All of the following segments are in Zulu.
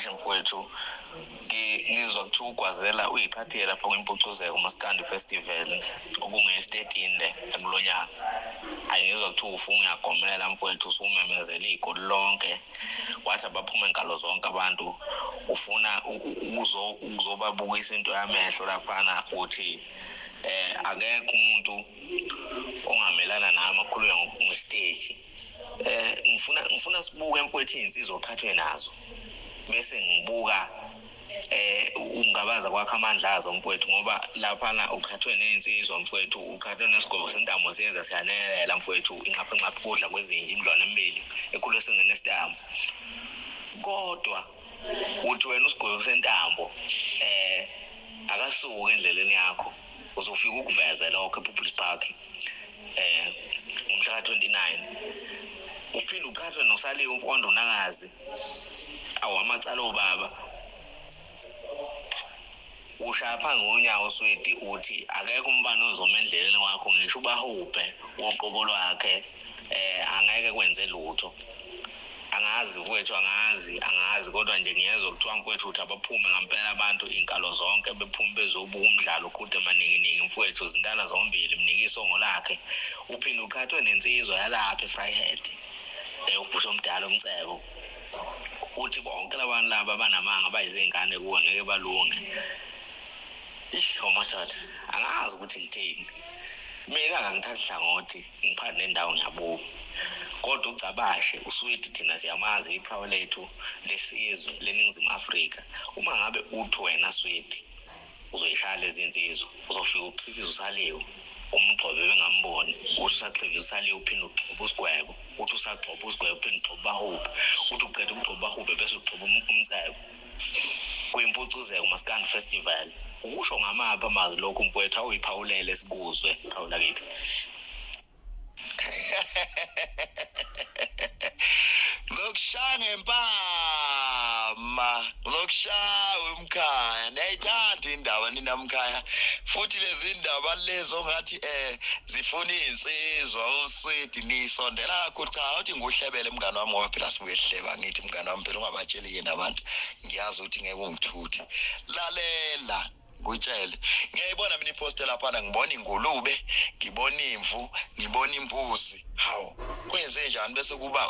kahle mfowethu. Ngizwa kuthiwa ugwazela uyiqhathile lapha kwimpucuzeko Maskandi Festival okunge-13 kulonyaka. Ngizwa kuthiwa ufuna uyagomela mfowethu, usumemezela igoli lonke. Wathi abaphume ngalo zonke abantu ufuna ukuzobabukisa into yamehlo lafana uthi akekho umuntu ongamelana nami akhulunywa ngestage. Ngifuna sibuke mfowethu insizwa oqhathwe nazo bese ngibuka ungabaza kwakhe amandla azo mfowethu, ngoba laphana uqhathwe nensizwa mfowethu, uqhathwe nesigwebo sentamo siyenza siyanelela mfowethu, inqapha kudla kwezinja imidlwane emibili ekhulu esengenesitamo. Kodwa uthi wena usigwebo sentambo akasuki endleleni yakho, uzofika ukuveze lokho ePeople's Park ngomhla 29. Uphinde uqhathwe noSaliwe umfondo unakazi awamacala obaba. Ushaya phansi ngonyawo Swedi uthi akekho umbani ozoma endleleni wakho, ngisho ubahubhe woqobo lwakhe angeke kwenze lutho. Angazi mfowethu, angazi kodwa nje ngiyezwa kuthiwa mfowethu uthi abaphume ngempela abantu inkalo zonke bephume bezobuka umdlalo uqhude amaningi mfowethu, zindala zombili mnikiso ngolakhe. Uphinde uqhathwe nensizwa yalapha eFryhead ubhusho omdala umcebo. Uthi bonke labantu laba abanamanga bayizingane kuwe ngeke balunge. Omathatha angazi ukuthi ngithini. Mina angangithathi hlangothi, ngiphathe nendawo ngiyabuka. Kodwa ucabashe uSwedi thina siyamazi iqhawe lethu lesizwe leNingizimu Afrika. Uma ngabe uthi wena Swedi uzoyishaya lezi insizwa, uzofika uqhifize uSaliwe umgcobe bengamboni, uthi usaqhifiza uSaliwe uphinde ugcobe usigwebo, uthi usagcoba usigwebo uphinde ugcobe bahubhe, uthi uqeda ukugcoba bahubhe bese ugcoba umcebo. Kwimpucuzeko Maskandi Festival ukusho ngamapha amazwi lokhu mfowethu, awuyiphawulele sikuzwe phawula kithi. Lokushaya ngempama, lokushaya umkhaya. Niyayithanda indaba nina mkhaya. Futhi lezi ndaba lezo ngathi zifuna insizwa uSwedi nisondela kakhulu. Cha, uthi nguhlebele mngani wami ngoba phela sibuye sihleba ngithi mngani wami phela ungabatsheli yena abantu. Ngiyazi ukuthi ngeke ungithuthi. Lalela ngutshele. Ngiyayibona mina iposter lapha ngibona ingulube, ngibona imvu, ngibona imbuzi. Hawu, kwenze njani bese kuba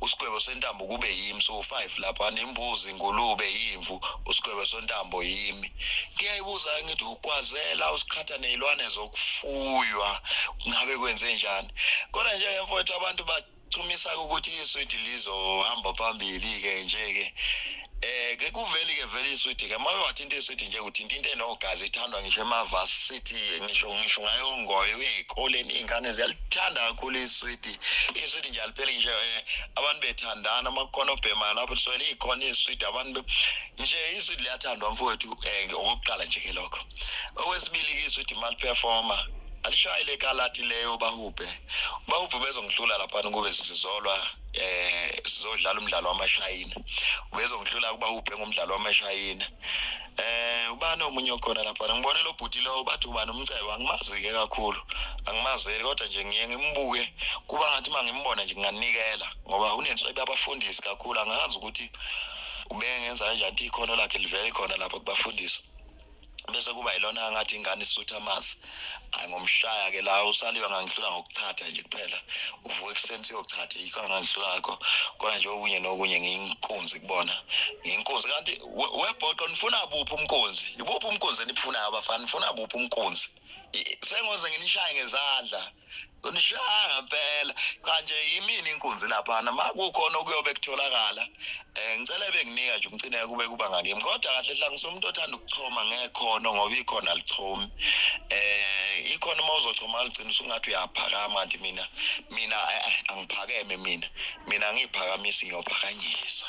usigwebo sentambo kube yimi, so 5 lapha nembuzi, ingulube, imvu, usigwebo sentambo yimi. Ngiyayibuza ngithi ukwazela usikhatha nezilwane zokufuywa ngabe kwenze njani? Kodwa nje mfowethu abantu bachumisa ukuthi iSwedi lizohamba phambili ke nje ke. Ke kuveli ke vele iSwedi ke manje wathinta iSwedi nje uthinta into enogazi ithandwa ngisho eMavarsity, ngisho ngayo ngoyo ezikoleni ingane ziyalithanda kakhulu iSwedi. iSwedi nje aliphele ngisho abantu bethandana amakhono obhema lapho so likhona iSwedi abantu nje iSwedi liyathandwa mfowethu okokuqala nje ke lokho. Okwesibili ke iSwedi mal performer alishayile kalati leyo bahubhe bezongihlula lapha kube sizolwa sizodlala umdlalo wamashayina. Ubezongihlula kuba ubhe ngomdlalo wamashayina. Ubani omunye okhona lapha ngibone lo bhuti lo bathi ubani umcebo, angimazi ke kakhulu, angimazeli kodwa nje ngiye ngimbuke kuba ngathi mangimbona nje nginganikela ngoba unenswebe abafundisi kakhulu. Angazi ukuthi ubengenza kanjani ikhono lakhe livele khona lapha kubafundisi. Bese kuba yilona ngathi ingane isutha amasi ngomshaya ke la uSaliwe ngangihlula ngokuthatha nje kuphela. Uvuka ekuseni uyothatha ikho ngangihlula akho kodwa nje okunye nokunye ngiyinkunzi kubona ngiyinkunzi. Kanti webhoqo nifuna buphi umkunzi? Ibuphi umkunzi enifunayo abafana? Nifuna buphi umkunzi? Sengoze nginishaye ngezandla unishaya ngempela. Cha nje yimini inkunzi lapha makukhona okuyobe kutholakala ngicela benginika nje umcine kube kuba ngakimi. Kodwa kahle hla ngisomuntu othanda ukuchoma ngekhono ngoba ikhona alichomi. Ikhona mawuzochoma aligcina usungathi uyaphakama. Kanti mina angiphakeme, mina ngiphakamisa ngiyophakanyiswa.